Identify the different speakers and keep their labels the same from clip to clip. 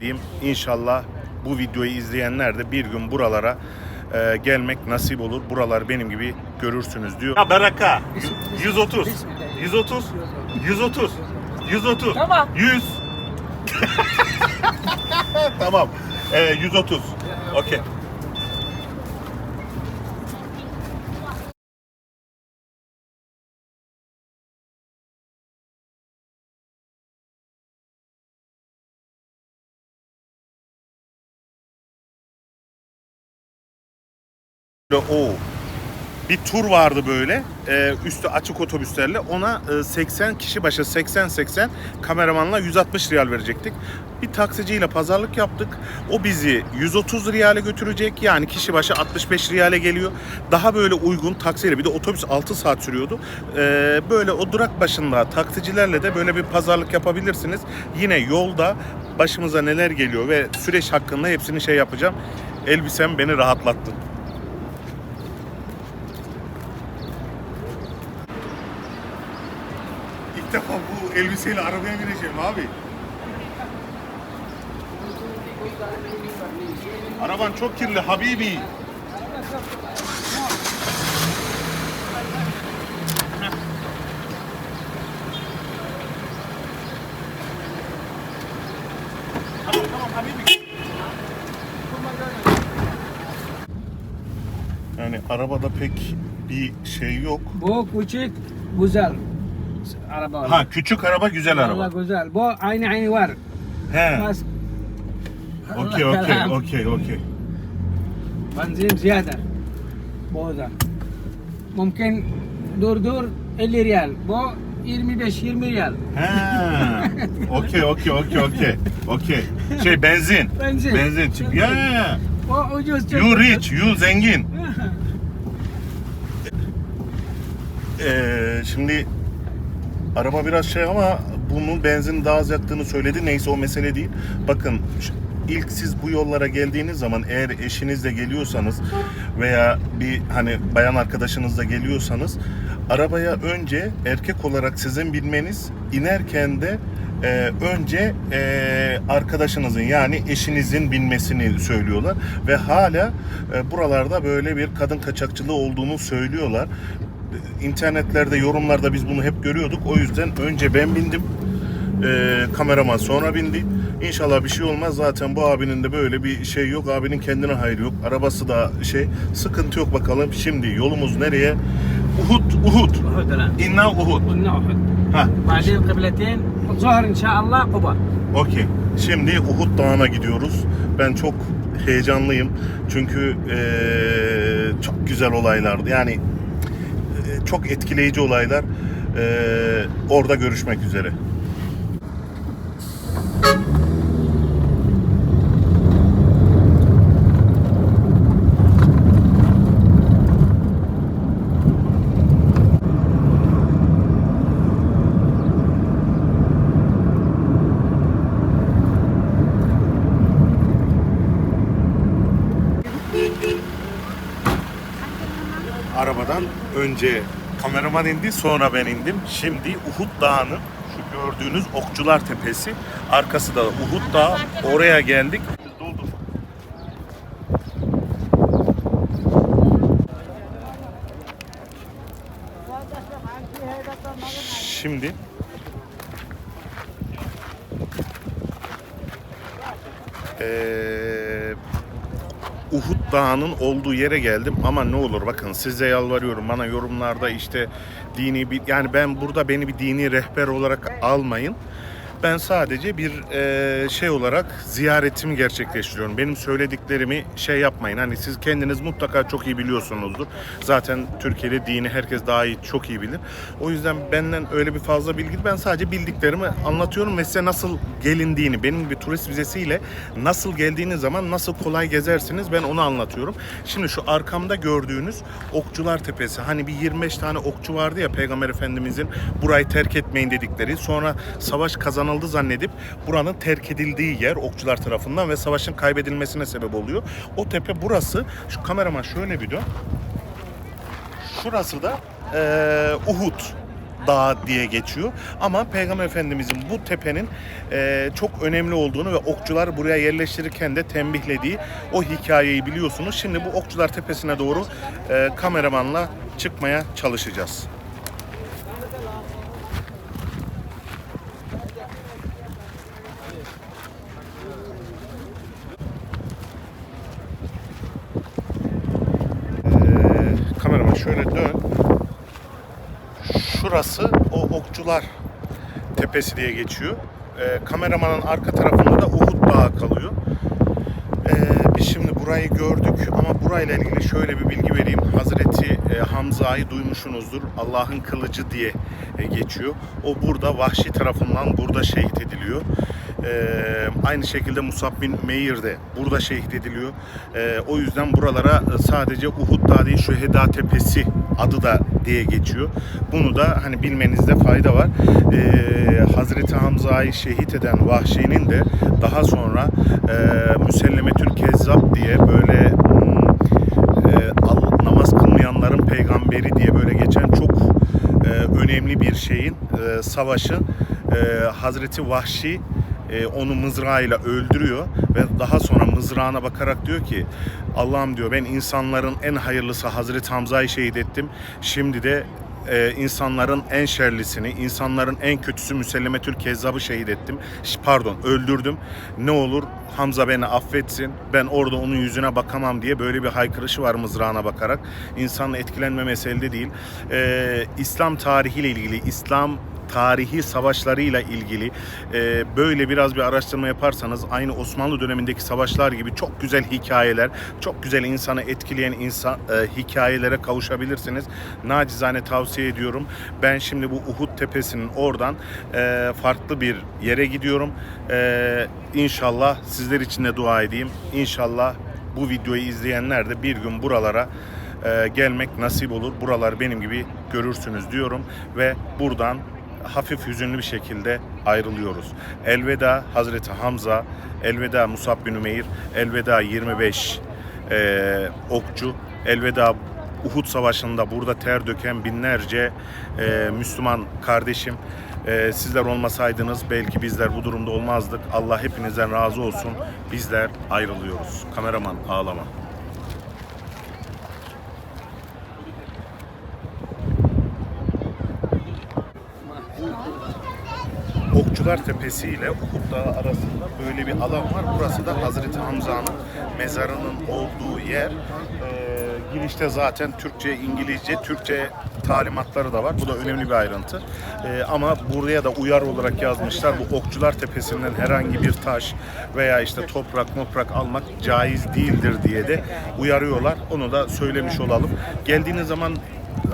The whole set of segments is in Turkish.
Speaker 1: diyeyim. İnşallah bu videoyu izleyenler de bir gün buralara gelmek nasip olur. Buralar benim gibi görürsünüz diyor. Ya Beraka 130 130 130 130
Speaker 2: Tamam.
Speaker 1: 100 Tamam. 130. Okey. O bir tur vardı böyle üstü açık otobüslerle, ona 80 kişi başı 80 kameramanla 160 riyal verecektik. Bir taksiciyle pazarlık yaptık. O bizi 130 riyale götürecek, yani kişi başı 65 riyale geliyor. Daha böyle uygun taksiyle, bir de otobüs 6 saat sürüyordu. Böyle o durak başında taksicilerle de böyle bir pazarlık yapabilirsiniz. Yine yolda başımıza neler geliyor ve süreç hakkında hepsini şey yapacağım. Elbisem beni rahatlattı. İlk defa bu elbiseyle arabaya bineceğim abi. Araban çok kirli Habibi. Tamam Habibi. Yani arabada pek bir şey yok.
Speaker 2: Bu küçük güzel araba.
Speaker 1: Ha, küçük araba güzel araba.
Speaker 2: Allah güzel. Bu aynı var.
Speaker 1: He.
Speaker 2: Bas.
Speaker 1: Okey.
Speaker 2: Benzin ziyade. Bu da. Mümkün dur 50 riyal. Bu 25-20 riyal.
Speaker 1: He. Okey. Şey benzin.
Speaker 2: Benzin.
Speaker 1: Ya.
Speaker 2: Bu ucuz.
Speaker 1: You rich, you zengin. Şimdi araba biraz şey ama bunun benzin daha az yaktığını söyledi. Neyse, o mesele değil. Bakın, ilk siz bu yollara geldiğiniz zaman, eğer eşinizle geliyorsanız veya bir hani bayan arkadaşınızla geliyorsanız, arabaya önce erkek olarak sizin binmeniz, inerken de önce arkadaşınızın, yani eşinizin binmesini söylüyorlar ve hala buralarda böyle bir kadın kaçakçılığı olduğunu söylüyorlar. İnternetlerde, yorumlarda biz bunu hep görüyorduk. O yüzden önce ben bindim. Kameraman sonra bindi. İnşallah bir şey olmaz. Zaten bu abinin de böyle bir şey yok. Abinin kendine hayrı yok. Arabası da sıkıntı yok bakalım. Şimdi yolumuz nereye? Uhud. İnna Uhud. Ha.
Speaker 2: بعدين قبلتين ظهر ان شاء الله قبة.
Speaker 1: Okey. Şimdi Uhud Dağı'na gidiyoruz. Ben çok heyecanlıyım. Çünkü çok güzel olaylardı. Yani çok etkileyici olaylar. Orada görüşmek üzere. Arabadan önce kameraman indi, sonra ben indim. Şimdi Uhud Dağı'nın şu gördüğünüz Okçular Tepesi, arkası da Uhud Dağı. Oraya geldik. Şimdi Uhud Dağı'nın olduğu yere geldim ama ne olur bakın, size yalvarıyorum, bana yorumlarda işte dini bir, yani ben burada beni bir dini rehber olarak almayın. Ben sadece bir şey olarak ziyaretimi gerçekleştiriyorum. Benim söylediklerimi şey yapmayın. Hani siz kendiniz mutlaka çok iyi biliyorsunuzdur. Zaten Türkiye'de dini herkes daha iyi, çok iyi bilir. O yüzden benden öyle bir fazla bilgi, ben sadece bildiklerimi anlatıyorum ve size nasıl gelindiğini, benim gibi turist vizesiyle nasıl geldiğiniz zaman nasıl kolay gezersiniz, ben onu anlatıyorum. Şimdi şu arkamda gördüğünüz Okçular Tepesi, hani bir 25 tane okçu vardı ya Peygamber Efendimizin burayı terk etmeyin dedikleri, sonra savaş kazanıldı zannedip buranın terk edildiği yer okçular tarafından ve savaşın kaybedilmesine sebep oluyor. O tepe burası. Şu kameraman şöyle bir dön. Şurası da Uhud. Dağı diye geçiyor. Ama Peygamber Efendimizin bu tepenin çok önemli olduğunu ve okçular buraya yerleştirirken de tembihlediği o hikayeyi biliyorsunuz. Şimdi bu Okçular Tepesi'ne doğru kameramanla çıkmaya çalışacağız. Kameraman şöyle dön. Şurası o Okçular Tepesi diye geçiyor. Kameramanın arka tarafında da Uhud Dağı kalıyor. Biz şimdi burayı gördük ama burayla ilgili şöyle bir bilgi vereyim. Hazreti Hamza'yı duymuşsunuzdur. Allah'ın kılıcı diye geçiyor. O burada Vahşi tarafından burada şehit ediliyor. Aynı şekilde Musab bin Umeyr de burada şehit ediliyor. O yüzden buralara sadece Uhud Dağı değil, Şüheda Tepesi adı da diye geçiyor. Bunu da hani bilmenizde fayda var. Hazreti Hamza'yı şehit eden Vahşi'nin de daha sonra Müsellemetül Kezzab diye böyle namaz kılmayanların peygamberi diye böyle geçen çok önemli bir şeyin savaşı, Hazreti Vahşi onu mızrağıyla öldürüyor ve daha sonra mızrağına bakarak diyor ki Allah'ım diyor, ben insanların en hayırlısı Hazreti Hamza'yı şehit ettim. Şimdi de insanların en şerlisini, insanların en kötüsü Müsellemetül Kezzab'ı şehit ettim. Pardon, öldürdüm. Ne olur Hamza beni affetsin. Ben orada onun yüzüne bakamam diye böyle bir haykırışı var mızrağına bakarak. İnsanın etkilenmemesi elde değil. İslam tarihiyle ilgili, İslam tarihi savaşlarıyla ilgili böyle biraz bir araştırma yaparsanız aynı Osmanlı dönemindeki savaşlar gibi çok güzel hikayeler, çok güzel insanı etkileyen hikayelere kavuşabilirsiniz. Nacizane tavsiye ediyorum. Ben şimdi bu Uhud Tepesi'nin oradan farklı bir yere gidiyorum. İnşallah sizler için de dua edeyim. İnşallah bu videoyu izleyenler de bir gün buralara gelmek nasip olur. Buralar benim gibi görürsünüz diyorum ve buradan hafif hüzünlü bir şekilde ayrılıyoruz. Elveda Hazreti Hamza, elveda Musab bin Umeyr, elveda 25 okçu, elveda Uhud Savaşı'nda burada ter döken binlerce Müslüman kardeşim. Sizler olmasaydınız belki bizler bu durumda olmazdık. Allah hepinizden razı olsun. Bizler ayrılıyoruz. Kameraman ağlama. Okçular Tepesi ile Uhud Dağı arasında böyle bir alan var. Burası da Hazreti Hamza'nın mezarının olduğu yer. Girişte zaten Türkçe, İngilizce, Türkçe talimatları da var. Bu da önemli bir ayrıntı. Ama buraya da uyarı olarak yazmışlar. Bu Okçular Tepesi'nden herhangi bir taş veya işte toprak almak caiz değildir diye de uyarıyorlar. Onu da söylemiş olalım. Geldiğiniz zaman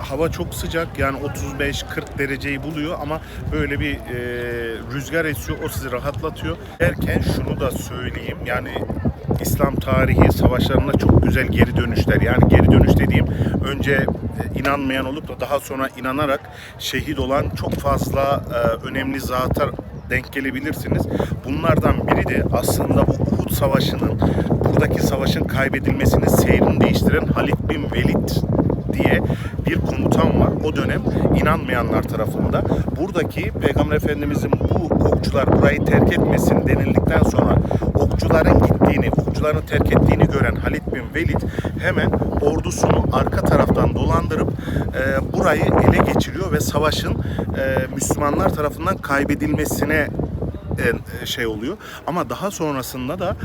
Speaker 1: hava çok sıcak, yani 35-40 dereceyi buluyor ama böyle bir rüzgar esiyor, o sizi rahatlatıyor. Derken şunu da söyleyeyim, yani İslam tarihi savaşlarında çok güzel geri dönüşler, yani geri dönüş dediğim önce inanmayan olup da daha sonra inanarak şehit olan çok fazla önemli zatlar denk gelebilirsiniz. Bunlardan biri de aslında bu Uhud Savaşı'nın, buradaki savaşın kaybedilmesinin seyrini değiştiren Halid bin Velid diye bir komutan var. O dönem inanmayanlar tarafında. Buradaki Peygamber Efendimizin bu okçular burayı terk etmesin denildikten sonra okçuların gittiğini, okçuların terk ettiğini gören Halid bin Velid hemen ordusunu arka taraftan dolandırıp burayı ele geçiriyor ve savaşın Müslümanlar tarafından kaybedilmesine şey oluyor. Ama daha sonrasında da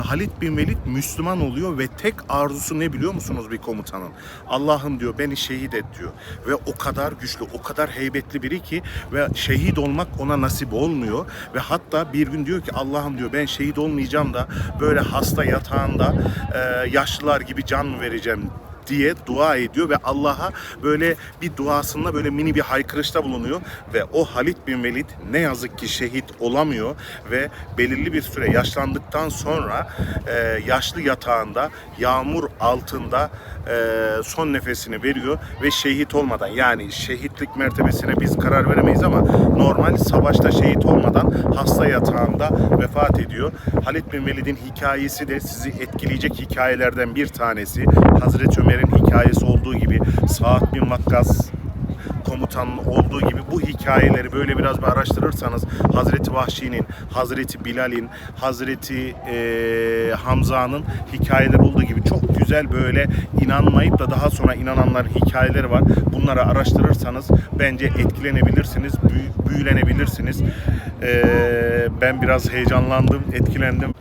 Speaker 1: Halid bin Velid Müslüman oluyor ve tek arzusu ne biliyor musunuz bir komutanın? Allah'ım diyor, beni şehit et diyor. Ve o kadar güçlü, o kadar heybetli biri ki ve şehit olmak ona nasip olmuyor ve hatta bir gün diyor ki Allah'ım diyor, ben şehit olmayacağım da böyle hasta yatağında yaşlılar gibi can mı vereceğim diye dua ediyor ve Allah'a böyle bir duasında böyle mini bir haykırışta bulunuyor ve o Halid bin Velid ne yazık ki şehit olamıyor ve belirli bir süre yaşlandıktan sonra yaşlı yatağında yağmur altında son nefesini veriyor ve şehit olmadan, yani şehitlik mertebesine biz karar veremeyiz ama normal savaşta şehit olmadan hasta yatağında vefat ediyor. Halid bin Velid'in hikayesi de sizi etkileyecek hikayelerden bir tanesi. Hazreti Ömer'in hikayesi olduğu gibi Sa'd bin Vakkas komutanın olduğu gibi bu hikayeleri böyle biraz bir araştırırsanız Hazreti Vahşi'nin, Hazreti Bilal'in, Hazreti Hamza'nın hikayeleri olduğu gibi çok güzel böyle inanmayıp da daha sonra inananların hikayeleri var. Bunları araştırırsanız bence etkilenebilirsiniz, büyülenebilirsiniz. Ben biraz heyecanlandım, etkilendim.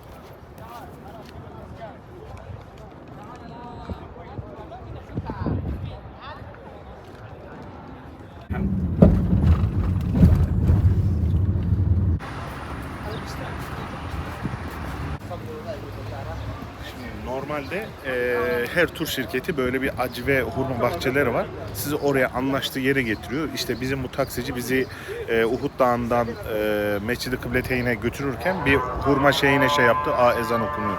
Speaker 1: Normalde her tur şirketi böyle bir acı ve hurma bahçeleri var. Sizi oraya anlaştığı yere getiriyor. İşte bizim bu taksici bizi Uhud Dağı'ndan Mescid-i Kıbleteyn'e götürürken bir hurma şeyine şey yaptı. Ezan okunuyor.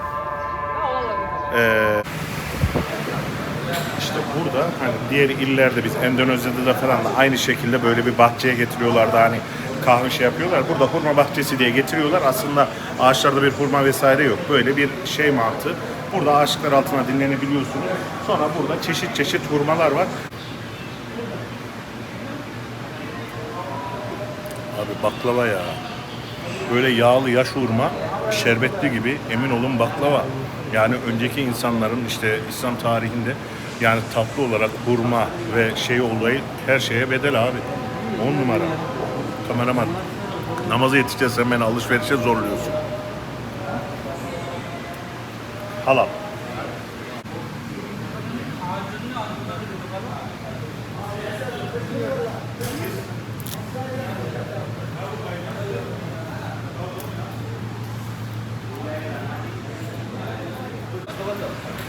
Speaker 1: İşte burada hani diğer illerde biz Endonezya'da da falan da aynı şekilde böyle bir bahçeye getiriyorlardı hani kahve şey yapıyorlar. Burada hurma bahçesi diye getiriyorlar. Aslında ağaçlarda bir hurma vesaire yok. Böyle bir şey mantı. Burada ağaçlar altına dinlenebiliyorsunuz. Sonra burada çeşit çeşit hurmalar var. Abi baklava ya. Böyle yağlı yaş hurma, şerbetli gibi, emin olun baklava. Yani önceki insanların işte İslam tarihinde yani tatlı olarak hurma ve şey olayı her şeye bedel abi. 10 numara. Kameraman. Namaza yetişeceğiz, sen beni alışverişe zorluyorsun. Halal.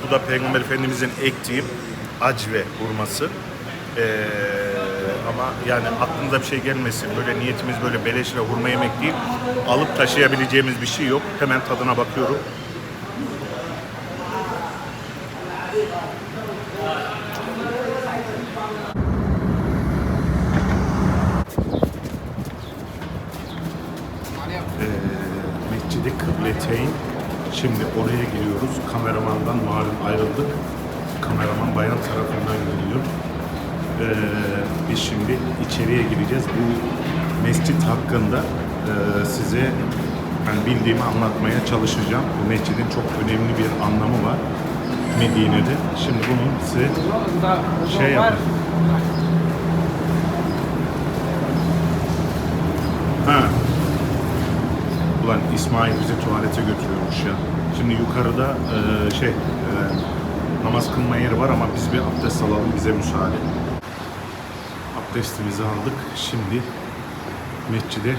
Speaker 1: Bu da Peygamber Efendimizin ektiği acve hurması. Ama yani aklınıza bir şey gelmesin. Böyle niyetimiz böyle beleşle hurma yemek değil. Alıp taşıyabileceğimiz bir şey yok. Hemen tadına bakıyorum. Mescid-i Kıbleteyn. Şimdi oraya giriyoruz. Kameramandan malum ayrıldık. Kameraman bayan tarafından geliyor. Biz şimdi içeriye gireceğiz. Bu mescit hakkında size yani bildiğimi anlatmaya çalışacağım. Bu mescidin çok önemli bir anlamı var Medine'de. Şimdi bunu size şey yapayım. Ulan İsmail bizi tuvalete götürüyormuş ya. Şimdi yukarıda namaz kılma yeri var ama biz bir abdest alalım, bize müsaade. Abdestimizi aldık. Şimdi mescide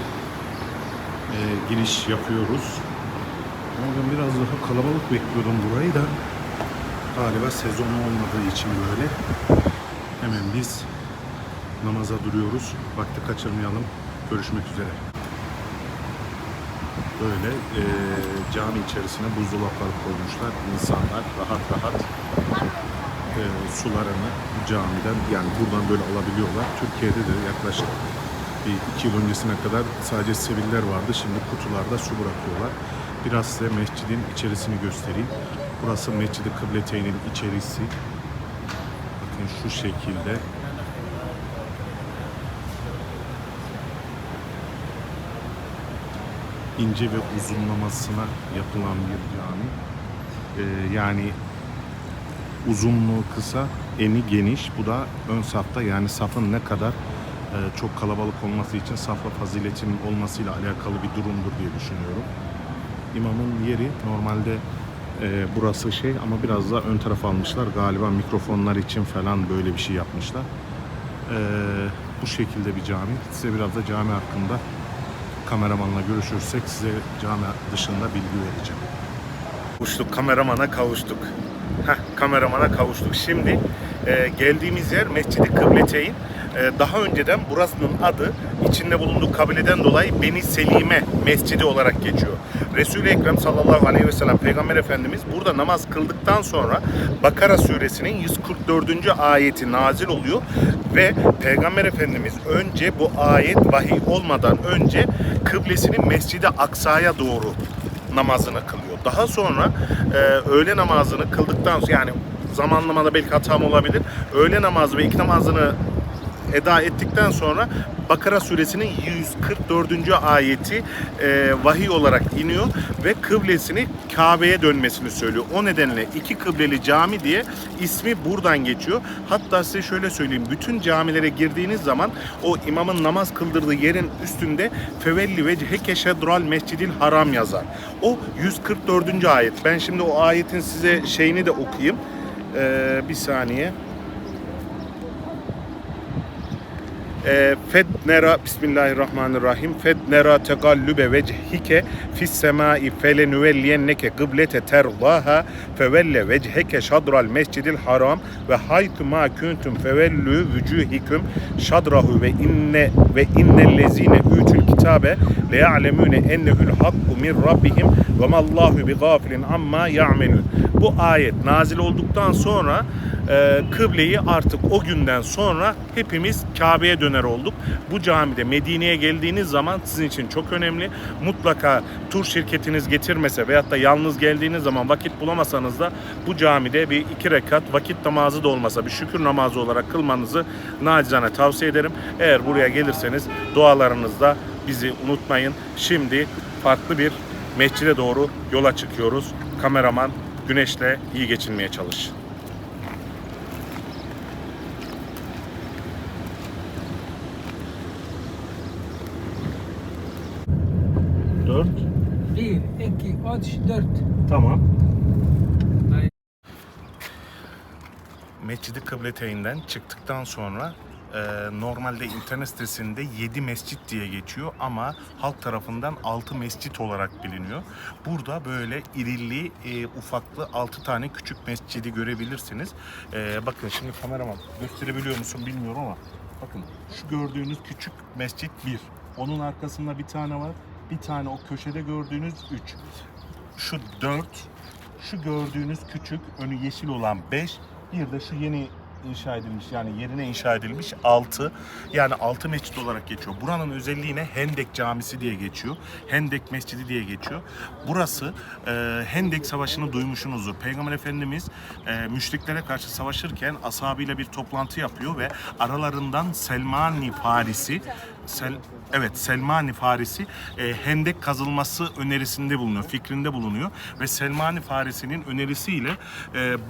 Speaker 1: giriş yapıyoruz. Ama ben biraz daha kalabalık bekliyordum burayı da. Galiba sezonu olmadığı için böyle. Hemen biz namaza duruyoruz. Vakti kaçırmayalım. Görüşmek üzere. Böyle cami içerisine buzdolapları koymuşlar. İnsanlar rahat rahat sularını camiden yani buradan böyle alabiliyorlar. Türkiye'de de yaklaşık 2 yıl öncesine kadar sadece siviller vardı. Şimdi kutularda su bırakıyorlar. Biraz size mescidin içerisini göstereyim. Burası Mescid-i Kıbleteyn'in içerisi. Bakın şu şekilde. İnce ve uzunlamasına yapılan bir cami. Yani uzunluğu kısa, eni geniş. Bu da ön safta yani safın ne kadar çok kalabalık olması için safla faziletinin olmasıyla alakalı bir durumdur diye düşünüyorum. İmamın yeri normalde burası şey ama biraz da ön taraf almışlar. Galiba mikrofonlar için falan böyle bir şey yapmışlar. Bu şekilde bir cami. Size biraz da cami hakkında kameramanla görüşürsek size cami dışında bilgi vereceğim. Kavuştuk, kameramana kavuştuk. Kameramana kavuştuk. Şimdi geldiğimiz yer Mescid-i Kıbleteyn. Daha önceden burasının adı içinde bulunduğu kabileden dolayı Beni Selime Mescidi olarak geçiyor. Resul-i Ekrem sallallahu aleyhi ve sellem Peygamber Efendimiz burada namaz kıldıktan sonra Bakara suresinin 144. ayeti nazil oluyor ve Peygamber Efendimiz önce bu ayet vahiy olmadan önce kıblesini Mescid-i Aksa'ya doğru namazını kılıyor. Daha sonra öğle namazını kıldıktan sonra yani zamanlamada belki hatam olabilir. Öğle namazı ve ilk namazını eda ettikten sonra Bakara suresinin 144. ayeti vahiy olarak iniyor ve kıblesini Kabe'ye dönmesini söylüyor. O nedenle iki kıbleli cami diye ismi buradan geçiyor. Hatta size şöyle söyleyeyim, bütün camilere girdiğiniz zaman o imamın namaz kıldırdığı yerin üstünde fevelli vecheke şedral mescidil haram yazar. O 144. ayet. Ben şimdi o ayetin size şeyini de okuyayım. Bir saniye. Fednera Bismillahirrahmanirrahim. Fednera tegallube vechike fis semai felenuvelliyenneke kıblete terdaha fevelle vecheke şadral mescidil haram ve haytu ma kuntum fevellü vücuhikum şadrahu ve innellezine utul kitabe le ya'lemune ennehu'l hakku min rabbihim ve mallahu bighafilin amma ya'melun. Bu ayet nazil olduktan sonra kıbleyi artık o günden sonra hepimiz Kabe'ye döner olduk. Bu camide Medine'ye geldiğiniz zaman sizin için çok önemli. Mutlaka tur şirketiniz getirmese veyahut da yalnız geldiğiniz zaman vakit bulamasanız da bu camide bir 2 rekat vakit namazı da olmasa bir şükür namazı olarak kılmanızı nacizane tavsiye ederim. Eğer buraya gelirseniz dualarınızda bizi unutmayın. Şimdi farklı bir mescide doğru yola çıkıyoruz. Kameraman güneşle iyi geçinmeye çalış. Dört.
Speaker 2: 1, 2, 3, 4.
Speaker 1: Tamam. Mescid-i Kıbleteyn'den çıktıktan sonra normalde internet sitesinde 7 mescit diye geçiyor ama halk tarafından 6 mescit olarak biliniyor. Burada böyle irili ufaklı 6 tane küçük mescidi görebilirsiniz. Bakın şimdi kameraman gösterebiliyor musun bilmiyorum ama bakın şu gördüğünüz küçük mescit 1. Onun arkasında bir tane var. Bir tane o köşede gördüğünüz 3. Şu 4. Şu gördüğünüz küçük önü yeşil olan 5. Bir de şu yeni inşa edilmiş yani yerine inşa edilmiş 6. Yani 6 mescit olarak geçiyor. Buranın özelliği ne? Hendek Camisi diye geçiyor. Hendek Mescidi diye geçiyor. Burası Hendek Savaşı'nı duymuşsunuzdur. Peygamber Efendimiz müşriklere karşı savaşırken ashabıyla bir toplantı yapıyor ve aralarından Selman-i Farisi Selman-i Farisi hendek kazılması önerisinde bulunuyor, fikrinde bulunuyor ve Selman-i Farisi'nin önerisiyle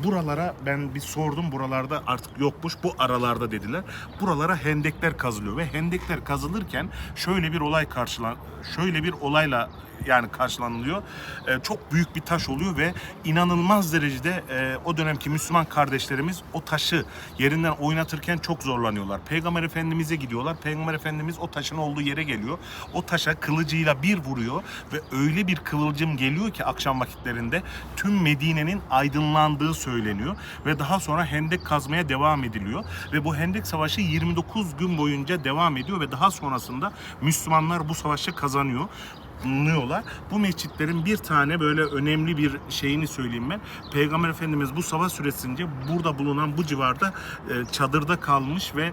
Speaker 1: buralara ben bir sordum, buralarda artık yokmuş, bu aralarda dediler. Buralara hendekler kazılıyor ve hendekler kazılırken şöyle bir olayla yani karşılanılıyor. Çok büyük bir taş oluyor ve inanılmaz derecede o dönemki Müslüman kardeşlerimiz o taşı yerinden oynatırken çok zorlanıyorlar. Peygamber Efendimiz'e gidiyorlar. Peygamber Efendimiz o taşın olduğu yere geliyor. O taşa kılıcıyla bir vuruyor ve öyle bir kıvılcım geliyor ki akşam vakitlerinde tüm Medine'nin aydınlandığı söyleniyor ve daha sonra hendek kazmaya devam ediliyor ve bu hendek savaşı 29 gün boyunca devam ediyor ve daha sonrasında Müslümanlar bu savaşı kazanıyor. Bulunuyorlar. Bu mescitlerin bir tane böyle önemli bir şeyini söyleyeyim ben. Peygamber Efendimiz bu savaş süresince burada bulunan bu civarda çadırda kalmış ve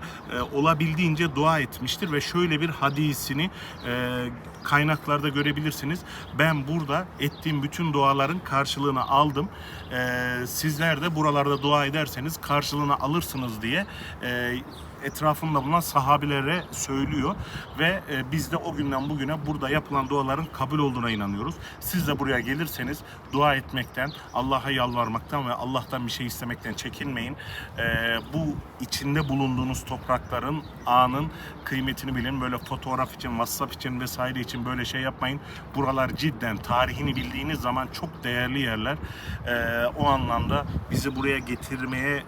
Speaker 1: olabildiğince dua etmiştir ve şöyle bir hadisini kaynaklarda görebilirsiniz. Ben burada ettiğim bütün duaların karşılığını aldım. Sizler de buralarda dua ederseniz karşılığını alırsınız diye etrafında bulunan sahabilere söylüyor ve biz de o günden bugüne burada yapılan duaların kabul olduğuna inanıyoruz. Siz de buraya gelirseniz dua etmekten, Allah'a yalvarmaktan ve Allah'tan bir şey istemekten çekinmeyin. Bu içinde bulunduğunuz toprakların, anın kıymetini bilin. Böyle fotoğraf için, WhatsApp için vesaire için böyle şey yapmayın. Buralar cidden tarihini bildiğiniz zaman çok değerli yerler. O anlamda bizi buraya getirmeye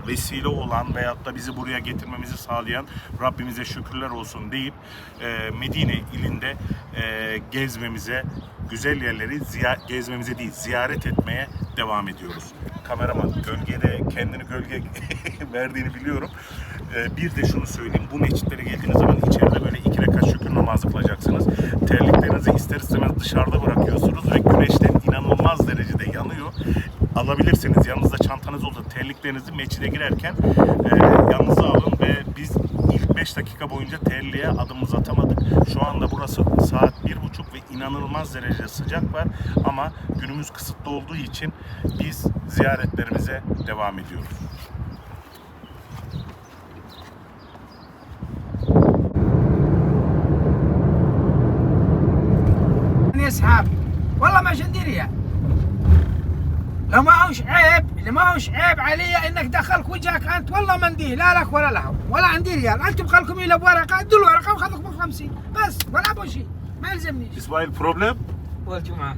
Speaker 1: vesile olan veyahut da bizi buraya getirmemizi sağlayan Rabbimize şükürler olsun deyip Medine ilinde gezmemize, güzel yerleri gezmemize değil ziyaret etmeye devam ediyoruz. Kameraman gölgede kendini gölge verdiğini biliyorum. Bir de şunu söyleyeyim, bu mescitlere geldiğiniz zaman içeride böyle 2 rekat şükür namazı kılacaksınız. Terliklerinizi ister istemez dışarıda bırakıyorsunuz ve güneşten inanılmaz derecede yanıyor. Alabilirsiniz. Yanınızda çantanız olsa terliklerinizi mescide girerken yanınıza alın ve biz ilk 5 dakika boyunca terliğe adımımızı atamadık. Şu anda burası saat 1.30 ve inanılmaz derecede sıcak var ama günümüz kısıtlı olduğu için biz ziyaretlerimize devam ediyoruz.
Speaker 2: اسحاب والله ما عشان دي ريال لو ما هوش عيب اللي ما هوش عيب علي انك دخلك وجهك انت والله ما نديه لا لك ولا لهم ولا عندي ريال انتم خلكم الى بورقه ادوا الورقه وخذكم 50 بس ولا ابو شيء ما يلزمنيش
Speaker 3: اسماعيل problem?
Speaker 2: والجمعه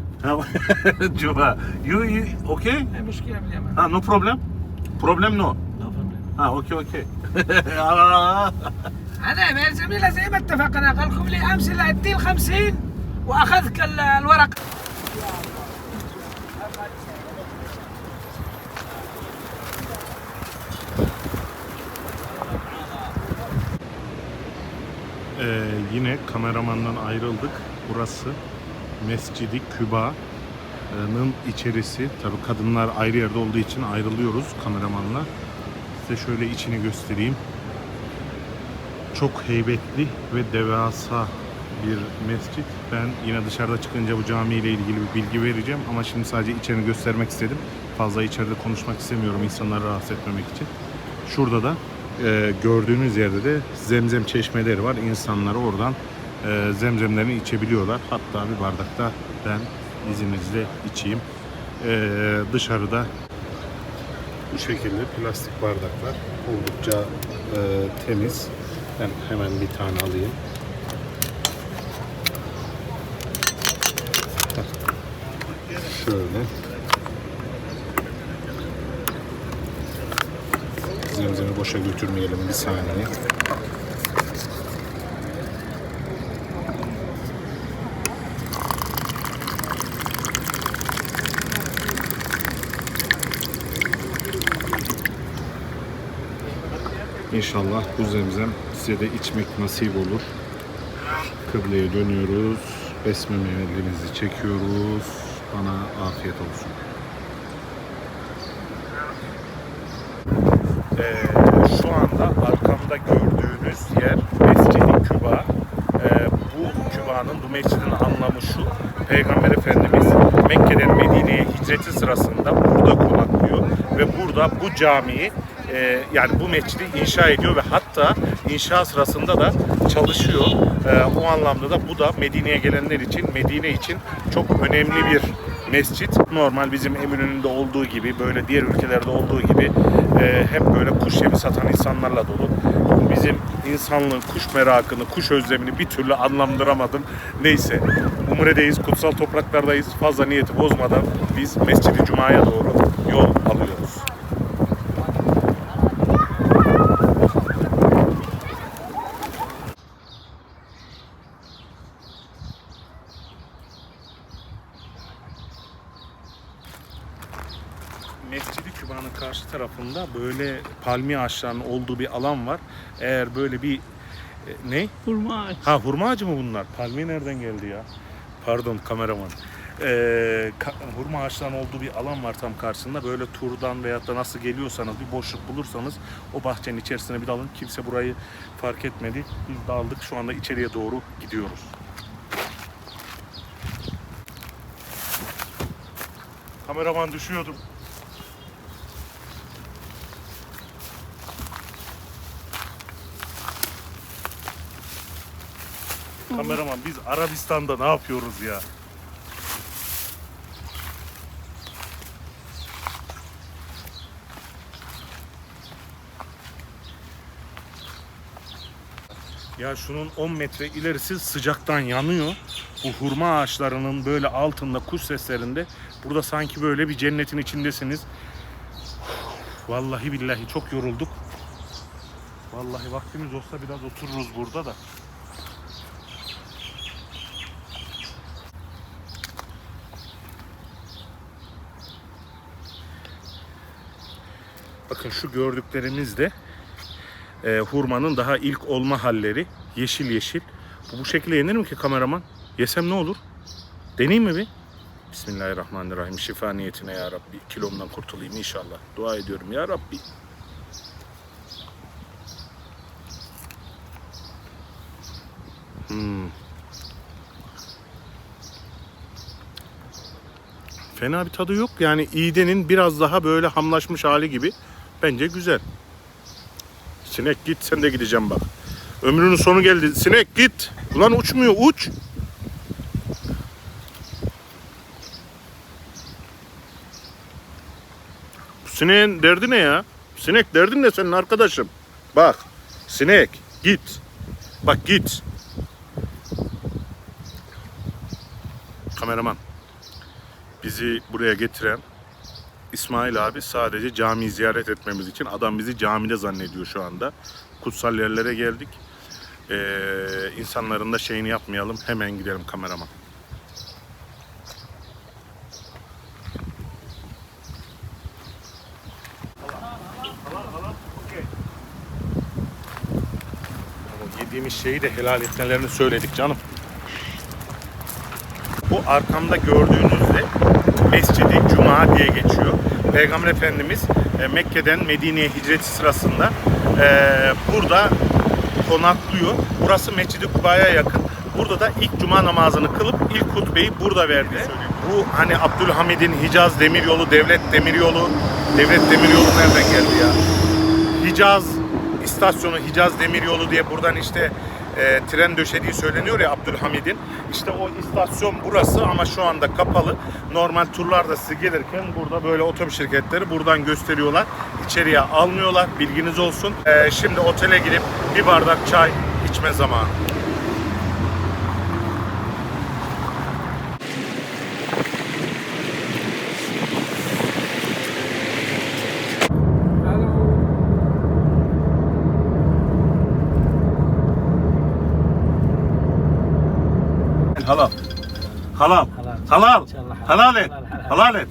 Speaker 3: Cuma. You okay?
Speaker 2: مشكله باليمن
Speaker 3: No problem? Problem no.
Speaker 2: نو بروبلم
Speaker 3: Okay.
Speaker 2: انا ما يلزمني الا زي ما اتفقنا قال لكم لي امس لا ادي ال 50 واخذك الورق
Speaker 1: Yine kameramandan ayrıldık. Burası Mescid-i Küba'nın içerisi. Tabii kadınlar ayrı yerde olduğu için ayrılıyoruz kameramanla. Size şöyle içini göstereyim. Çok heybetli ve devasa bir mescit. Ben yine dışarıda çıkınca bu camiyle ilgili bir bilgi vereceğim. Ama şimdi sadece içini göstermek istedim. Fazla içeride konuşmak istemiyorum insanları rahatsız etmemek için. Şurada da gördüğünüz yerde de zemzem çeşmeleri var. İnsanlar oradan zemzemlerini içebiliyorlar. Hatta bir bardakta ben izninizle içeyim. Dışarıda bu şekilde plastik bardaklar. Oldukça temiz. Ben hemen bir tane alayım. Şöyle. Zemzemi boşa götürmeyelim bir saniye. İnşallah bu zemzem size de içmek nasip olur. Kıbleye dönüyoruz. Besmelemizi çekiyoruz. Bana afiyet olsun. Şu anda arkamda gördüğünüz yer Mescid-i Küba. Bu Küba'nın, bu mescidin anlamı şu. Peygamber Efendimiz Mekke'den Medine'ye hicreti sırasında burada konaklıyor ve burada bu camiyi yani bu mescidi inşa ediyor ve hatta inşa sırasında da çalışıyor. O anlamda da bu da Medine'ye gelenler için, Medine için çok önemli bir mescit. Normal bizim Eminönü'nde olduğu gibi, böyle diğer ülkelerde olduğu gibi hep böyle kuş yemi satan insanlarla dolu. Bizim insanlığın kuş merakını, kuş özlemini bir türlü anlamlandıramadım. Neyse, Umre'deyiz, kutsal topraklardayız. Fazla niyeti bozmadan biz Mescid-i Cuma'ya doğru yol alıyoruz. Mescid-i Küba'nın karşı tarafında böyle palmiye ağaçlarının olduğu bir alan var. Eğer böyle bir ne?
Speaker 2: Hurma ağacı.
Speaker 1: Ha, hurma ağacı mı bunlar? Palmiye nereden geldi ya? Pardon kameraman. Hurma ağaçlarının olduğu bir alan var tam karşısında. Böyle turdan veyahut da nasıl geliyorsanız bir boşluk bulursanız o bahçenin içerisine bir dalın. Kimse burayı fark etmedi. Biz daldık. Şu anda içeriye doğru gidiyoruz. Kameraman düşüyordum. Kameraman biz Arabistan'da ne yapıyoruz ya? Ya şunun 10 metre ilerisi sıcaktan yanıyor. Bu hurma ağaçlarının böyle altında kuş seslerinde burada sanki böyle bir cennetin içindesiniz. Vallahi billahi çok yorulduk. Vallahi vaktimiz olsa biraz otururuz burada da. Bakın şu gördüklerimiz de hurmanın daha ilk olma halleri. Yeşil yeşil. Bu şekilde yenir mi ki kameraman? Yesem ne olur? Deneyeyim mi bir? Bismillahirrahmanirrahim. Şifa niyetine ya Rabbi. Kilomdan kurtulayım inşallah. Dua ediyorum ya Rabbi. Fena bir tadı yok. Yani iğdenin biraz daha böyle hamlaşmış hali gibi. Bence güzel. Sinek git, sen de gideceğim bak. Ömrünün sonu geldi. Sinek git. Ulan uçmuyor, uç. sineğin derdi ne ya? Sinek derdin ne senin arkadaşım? Bak sinek git. Bak git. Kameraman. Bizi buraya getiren İsmail abi sadece camiyi ziyaret etmemiz için. Adam bizi camide zannediyor şu anda. Kutsal yerlere geldik. İnsanların da şeyini yapmayalım. Hemen gidelim kameraman. Yediğimiz şeyi de helal etmelerini söyledik canım. Bu arkamda gördüğünüzde Mescid-i Cuma diye geçiyor. Peygamber Efendimiz Mekke'den Medine'ye hicreti sırasında burada konaklıyor. Burası Mescid-i Kuba'ya yakın. Burada da ilk cuma namazını kılıp ilk hutbeyi burada verdi. Bu hani Abdülhamid'in Hicaz Demiryolu, Devlet Demiryolu nereden geldi ya? Hicaz istasyonu, Hicaz Demiryolu diye buradan işte tren döşediği söyleniyor ya Abdülhamid'in. İşte o istasyon burası ama şu anda kapalı. Normal turlarda siz gelirken burada böyle otobüs şirketleri buradan gösteriyorlar. İçeriye almıyorlar. Bilginiz olsun. Şimdi otele gidip bir bardak çay içme zamanı.
Speaker 3: Halal. Halal. Halal. Halal et. Halal et.